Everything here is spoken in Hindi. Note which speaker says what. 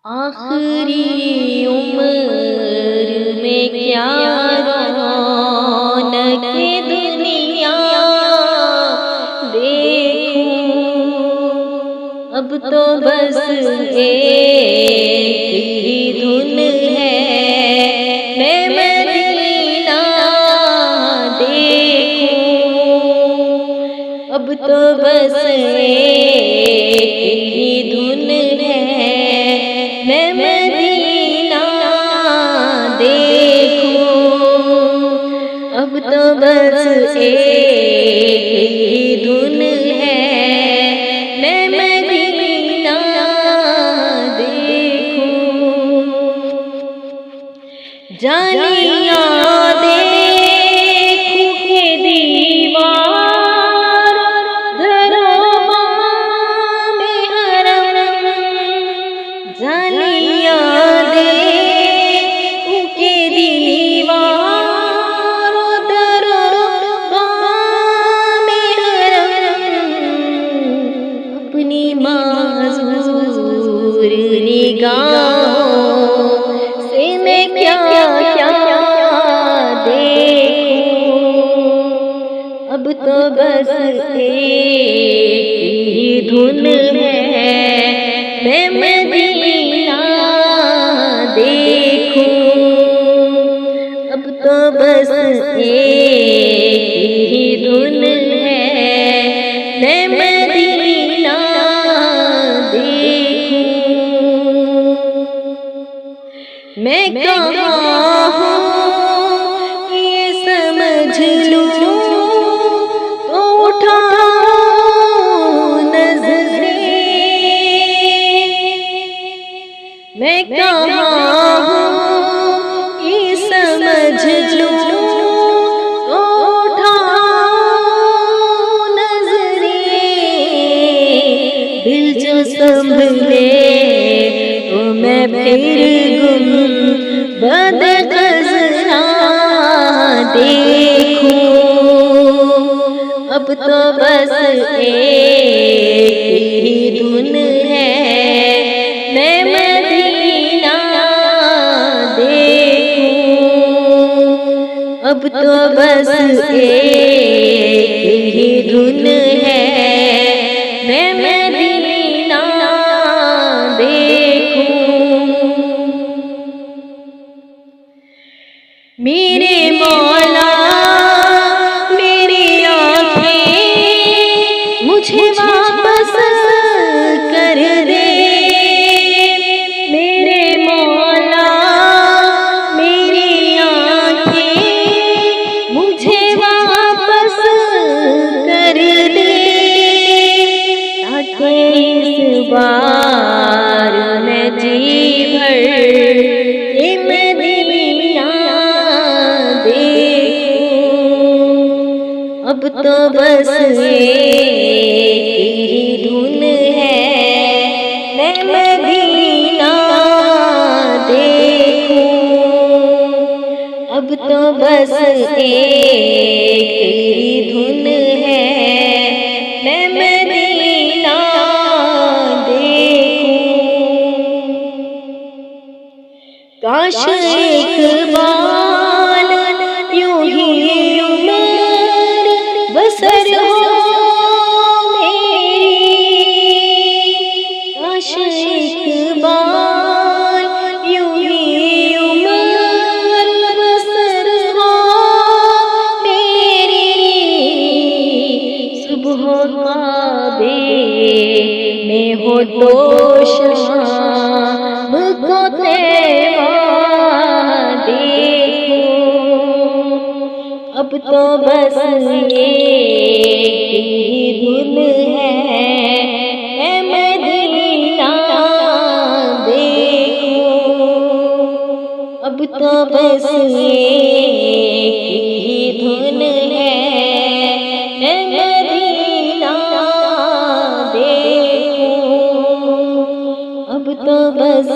Speaker 1: आखिरी उम्र में क्या रौनक दुनिया देखूं, अब तो बस एक ही धुन है, मैं मदीना देखूं, अब तो बस एक ही धुन है, मैं मदीना देखूं, अब तो बस एक ही धुन है, मैं मदीना देखूं। जानिया देखूं के दीवार धरोबा में हरम, जानिया देखूं के दीवार धरोबा में हरम, अपनी माज़ूर निगाहों से मैं क्या देखूं, अब तो बस एक ही धुन है, मैं मदीना देखूं, अब तो बस एक ही धुन है, मैं मदीना देखूं। मैं कहाँ हूँ ये समझ लूं तो उठाऊं नज़रें, मैं कहाँ हूँ ये समझ लूं तो उठाऊं नज़रें, दिल जो संभले तो मैं फिर गुंबद खज़रा देखूं, अब तो बस एक ही धुन है, मैं मदीना देखूं, अब तो बस एक ही धुन है, मैं मदीना देखूं। मेरे मौला मेरी आँखें मुझे वापस कर दे, मेरे मौला मेरी आँखें मुझे वापस कर दे, ताकि इस बार मैं जी भर के मदीना देखूं, अब तो बस एक ही धुन है, मैं मदीना देखूं, अब तो बस एक ही धुन है, मैं मदीना देखूं। काश एक बार यूं ही उम्र बसर हो मेरी, काश एक बार यूं ही उम्र बसर हो मेरी, सुबह काबे में हो तो शाम को तैबा देखूं, अब तो बस एक ही धुन है, मैं मदीना देखूं, अब तो बस एक ही धुन है, मैं मदीना देखूं, अब तो बस